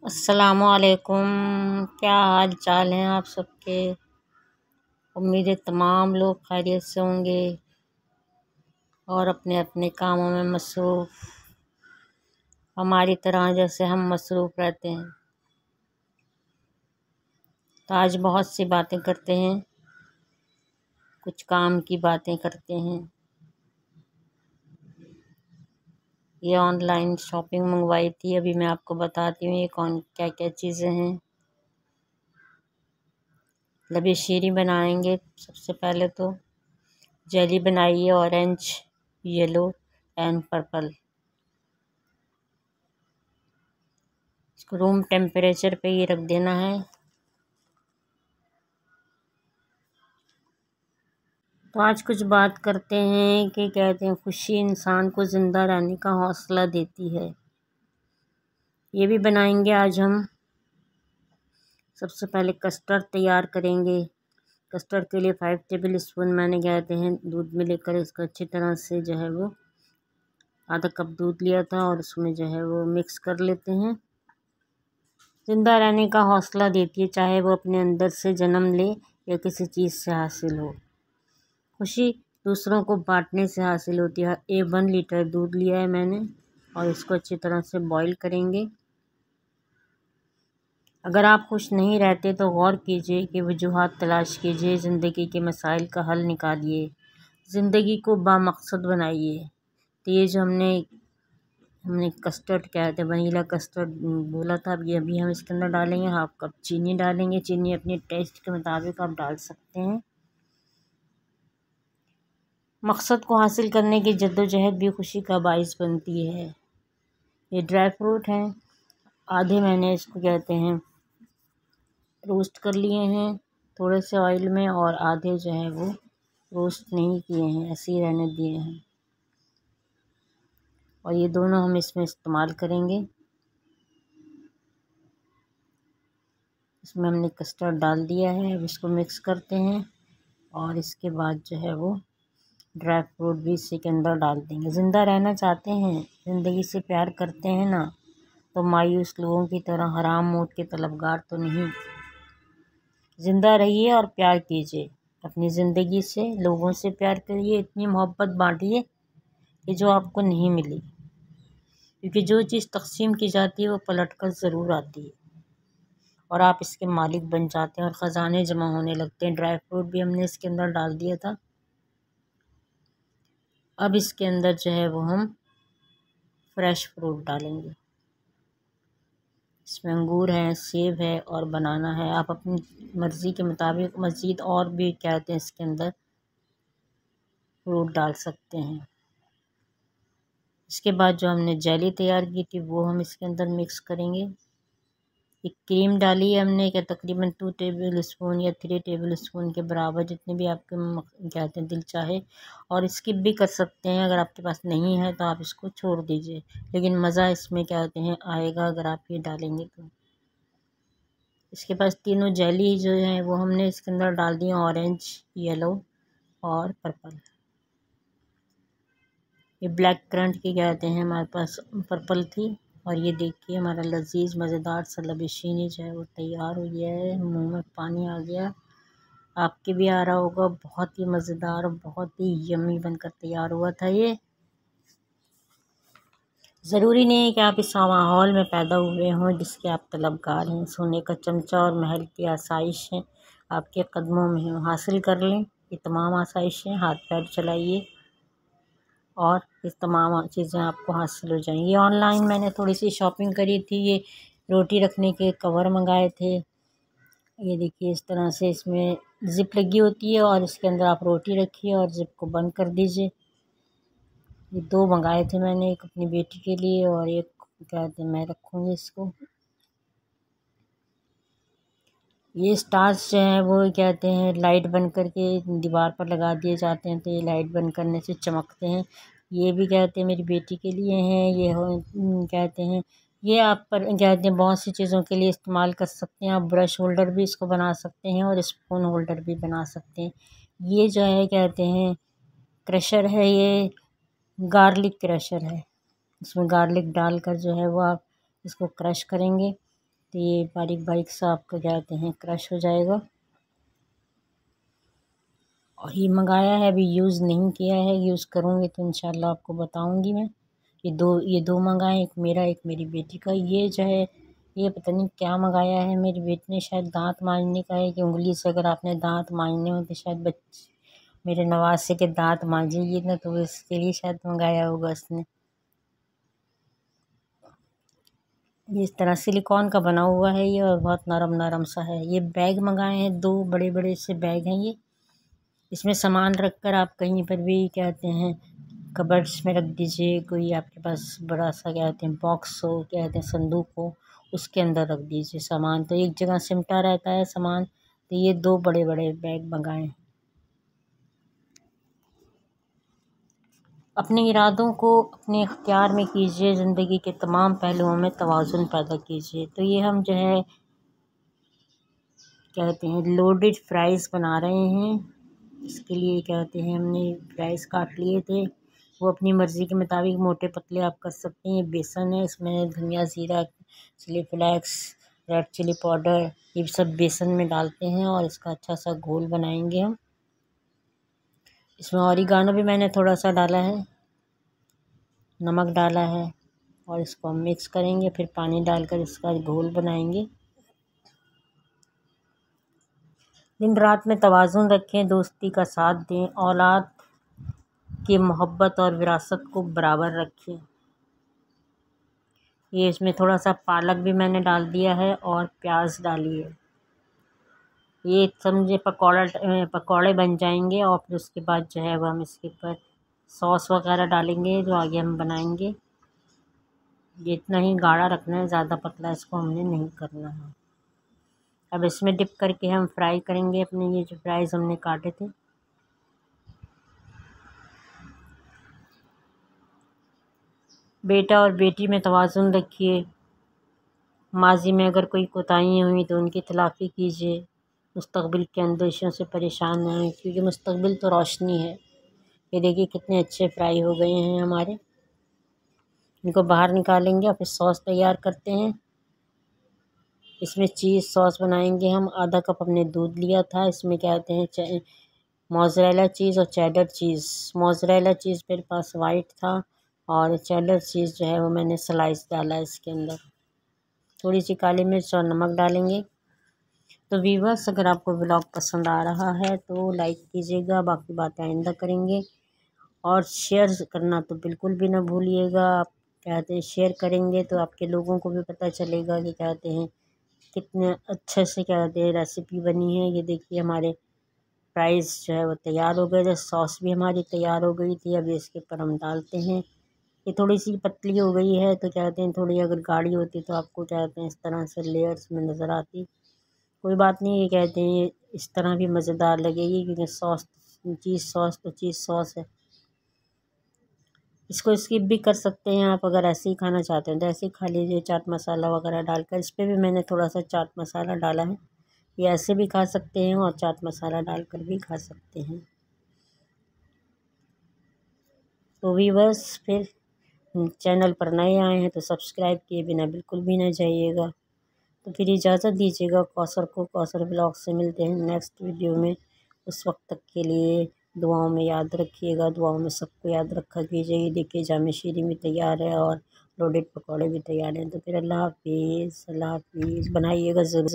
अस्सलामुअलैकुम। क्या हाल चाल हैं आप सबके। उम्मीद है तमाम लोग खैरियत से होंगे और अपने अपने कामों में मसरूफ़, हमारी तरह जैसे हम मसरूफ़ रहते हैं। तो आज बहुत सी बातें करते हैं, कुछ काम की बातें करते हैं। ये ऑनलाइन शॉपिंग मंगवाई थी, अभी मैं आपको बताती हूँ ये कौन क्या क्या चीज़ें हैं। लबी शीरी बनाएंगे। सबसे पहले तो जेली बनाइए, ऑरेंज, येलो एंड पर्पल। इसको रूम टेम्परेचर पे ही रख देना है। तो आज कुछ बात करते हैं कि कहते हैं खुशी इंसान को ज़िंदा रहने का हौसला देती है। ये भी बनाएंगे आज हम। सबसे पहले कस्टर्ड तैयार करेंगे। कस्टर्ड के लिए 5 टेबल स्पून मैंने कहते हैं दूध में लेकर इसको अच्छी तरह से जो है वो आधा कप दूध लिया था और उसमें जो है वो मिक्स कर लेते हैं। ज़िंदा रहने का हौसला देती है, चाहे वो अपने अंदर से जन्म ले या किसी चीज़ से हासिल हो। खुशी दूसरों को बांटने से हासिल होती है। 1 लीटर दूध लिया है मैंने और इसको अच्छी तरह से बॉईल करेंगे। अगर आप खुश नहीं रहते तो गौर कीजिए कि वजूहात तलाश कीजिए, ज़िंदगी के मसाइल का हल निकालिए, ज़िंदगी को बामकसद बनाइए। तो ये जो हमने कस्टर्ड क्या थे वनीला कस्टर्ड बोला था, अब ये अभी हम इसके अंदर डालेंगे। 1/2 कप चीनी डालेंगे। चीनी अपने टेस्ट के मुताबिक आप डाल सकते हैं। मकसद को हासिल करने की जद्दोजहद भी खुशी का बाइस बनती है। ये ड्राई फ्रूट हैं, आधे मैंने इसको कहते हैं रोस्ट कर लिए हैं थोड़े से ऑयल में, और आधे जो है वो रोस्ट नहीं किए हैं, ऐसे ही रहने दिए हैं। और ये दोनों हम इसमें इस्तेमाल करेंगे। इसमें हमने कस्टर्ड डाल दिया है, अब इसको मिक्स करते हैं और इसके बाद जो है वो ड्राई फ्रूट भी इसी के अंदर डाल देंगे। ज़िंदा रहना चाहते हैं, ज़िंदगी से प्यार करते हैं ना, तो मायूस लोगों की तरह हराम मौत के तलबगार तो नहीं। ज़िंदा रहिए और प्यार कीजिए अपनी ज़िंदगी से, लोगों से प्यार करिए, इतनी मोहब्बत बांटिए कि जो आपको नहीं मिली, क्योंकि जो चीज़ तकसीम की जाती है वो पलट कर ज़रूर आती है और आप इसके मालिक बन जाते हैं और ख़जाने जमा होने लगते हैं। ड्राई फ्रूट भी हमने इसके अंदर डाल दिया था। अब इसके अंदर जो है वो हम फ्रेश फ्रूट डालेंगे। इसमें अंगूर है, सेब है और बनाना है। आप अपनी मर्ज़ी के मुताबिक मज़ीद और भी कहते हैं इसके अंदर फ्रूट डाल सकते हैं। इसके बाद जो हमने जेली तैयार की थी वो हम इसके अंदर मिक्स करेंगे। एक क्रीम डाली है हमने कि तकरीबन 2 टेबल स्पून या 3 टेबल स्पून के बराबर, जितने भी आपके कहते हैं दिल चाहे। और स्किप भी कर सकते हैं, अगर आपके पास नहीं है तो आप इसको छोड़ दीजिए, लेकिन मज़ा इसमें क्या कहते हैं आएगा अगर आप ये डालेंगे तो। इसके पास तीनों जेली जो है वो हमने इसके अंदर डाल दी, ऑरेंज, येलो और पर्पल। ये ब्लैक करंट की कहते हैं, हमारे पास पर्पल थी। और ये देखिए हमारा लजीज मज़ेदार सा लबीशीनी जो है वो तैयार हो गया है। मुंह में पानी आ गया, आपके भी आ रहा होगा। बहुत ही मज़ेदार और बहुत ही यम्मी बनकर तैयार हुआ था ये। ज़रूरी नहीं है कि आप इस माहौल में पैदा हुए हों जिसके आप तलबगार हैं। सोने का चमचा और महल की आसाइश है आपके कदमों में है, हासिल कर लें ये तमाम आसाइशें। हाथ पैर चलाइए और ये तमाम चीज़ें आपको हासिल हो जाएंगी। ऑनलाइन मैंने थोड़ी सी शॉपिंग करी थी। ये रोटी रखने के कवर मंगाए थे। ये देखिए इस तरह से इसमें ज़िप लगी होती है और इसके अंदर आप रोटी रखिए और ज़िप को बंद कर दीजिए। ये 2 मंगाए थे मैंने, एक अपनी बेटी के लिए और एक कहते हैं मैं रखूँगी इसको। ये स्टार्स जो हैं वो कहते हैं लाइट बंद करके दीवार पर लगा दिए जाते हैं, तो ये लाइट बंद करने से चमकते हैं। ये भी कहते हैं मेरी बेटी के लिए हैं। ये कहते हैं ये आप पर कहते हैं बहुत सी चीज़ों के लिए इस्तेमाल कर सकते हैं। आप ब्रश होल्डर भी इसको बना सकते हैं और स्पून होल्डर भी बना सकते हैं। ये जो है कहते हैं क्रशर है, ये गार्लिक क्रशर है। इसमें गार्लिक डालकर जो है वो आप इसको क्रश करेंगे तो ये बारीक बारीक सा आपका क्या कहते हैं क्रश हो जाएगा। और ये मंगाया है, अभी यूज़ नहीं किया है, यूज़ करूँगी तो इंशाल्लाह आपको बताऊँगी मैं। ये दो मंगाए, एक मेरा एक मेरी बेटी का। ये जो है ये पता नहीं क्या मंगाया है, मेरी बेटी ने शायद दांत मांजने का है कि उंगली से अगर आपने दांत मांजने हो तो शायद बच्चे मेरे नवासे के दांत मांजेगी ना, तो इसके लिए शायद मंगाया होगा उसने। ये इस तरह सिलिकॉन का बना हुआ है ये, और बहुत नरम नरम सा है। ये बैग मंगाए हैं, दो बड़े बड़े से बैग हैं ये। इसमें सामान रखकर आप कहीं पर भी क्या कहते हैं कबर्ड्स में रख दीजिए, कोई आपके पास बड़ा सा क्या कहते हैं बॉक्स हो, क्या कहते हैं संदूक हो, उसके अंदर रख दीजिए सामान, तो एक जगह सिमटा रहता है सामान। तो ये दो बड़े बड़े बैग मंगाए हैं। अपने इरादों को अपने इख्तियार में कीजिए, ज़िंदगी के तमाम पहलुओं में तवाज़ुन पैदा कीजिए। तो ये हम जो है क्या कहते हैं लोडेड फ्राइज़ बना रहे हैं। इसके लिए क्या कहते हैं हमने फ्राइज़ काट लिए थे, वो अपनी मर्ज़ी के मुताबिक मोटे पतले आप कर सकते हैं। ये बेसन है, इसमें धनिया ज़ीरा chilli flakes red chilli powder ये सब बेसन में डालते हैं और इसका अच्छा सा घोल बनाएंगे हम। इसमें ऑरिगानो भी मैंने थोड़ा सा डाला है, नमक डाला है, और इसको हम मिक्स करेंगे, फिर पानी डालकर इसका घोल बनाएंगे। दिन रात में तवाज़ुन रखें, दोस्ती का साथ दें, औलाद की मोहब्बत और विरासत को बराबर रखें। ये इसमें थोड़ा सा पालक भी मैंने डाल दिया है और प्याज डाली है। ये समझे पकौड़े बन जाएंगे, और फिर उसके बाद जो है वो हम इसके ऊपर सॉस वगैरह डालेंगे जो आगे हम बनाएंगे। ये इतना ही गाढ़ा रखना है, ज़्यादा पतला इसको हमने नहीं करना है। अब इसमें डिप करके हम फ्राई करेंगे अपने ये जो फ्राइज़ हमने काटे थे। बेटा और बेटी में तवाज़ुन रखिए। माजी में अगर कोई कोताहियाँ हुई तो उनकी तलाफ़ी कीजिए। मुस्तक़बिल के अंदेशों से परेशान न हों, क्योंकि मुस्तक़बिल तो रोशनी है। ये देखिए कितने अच्छे फ्राई हो गए हैं हमारे। इनको बाहर निकालेंगे और फिर सॉस तैयार करते हैं। इसमें चीज़ सॉस बनाएंगे हम। आधा कप हमने दूध लिया था, इसमें क्या कहते हैं मोज़रेला चीज़ और चेडर चीज़। मोज़रेला चीज़ मेरे पास वाइट था, और चेडर चीज़ जो है वो मैंने स्लाइस डाला है इसके अंदर। थोड़ी सी काली मिर्च और नमक डालेंगे। तो व्यूअर्स, अगर आपको व्लॉग पसंद आ रहा है तो लाइक कीजिएगा, बाकी बातें आइंदा करेंगे, और शेयर करना तो बिल्कुल भी ना भूलिएगा। आप कहते हैं शेयर करेंगे तो आपके लोगों को भी पता चलेगा कि कहते हैं कितने अच्छे से क्या कहते हैं रेसिपी बनी है। ये देखिए हमारे फ्राइज़ जो है वो तैयार हो गए थे, सॉस भी हमारी तैयार हो गई थी। अब इसके ऊपर हम डालते हैं। ये थोड़ी सी पतली हो गई है तो क्या कहते हैं थोड़ी अगर गाढ़ी होती तो आपको क्या कहते हैं इस तरह से लेयर्स में नज़र आती। कोई बात नहीं, ये कहते हैं इस तरह भी मज़ेदार लगेगी, क्योंकि चीज़ सॉस है। इसको स्किप भी कर सकते हैं आप, अगर ऐसे ही खाना चाहते हैं तो ऐसे ही खा लीजिए चाट मसाला वगैरह डालकर। इस पर भी मैंने थोड़ा सा चाट मसाला डाला है। ये ऐसे भी खा सकते हैं और चाट मसाला डालकर भी खा सकते हैं। तो व्यूअर्स, फिर चैनल पर नए आए हैं तो सब्सक्राइब किए बिना बिल्कुल भी ना जाइएगा। तो फिर इजाज़त दीजिएगा कौसर को। कौसर ब्लॉग से मिलते हैं नेक्स्ट वीडियो में। उस वक्त तक के लिए दुआओं में याद रखिएगा, दुआओं में सबको याद रखा कीजिए। ये देखिए जामे शीरी भी तैयार है और लोडेड पकौड़े भी तैयार हैं। तो फिर अल्लाह हाफिज़, बनाइएगा ज़रूर।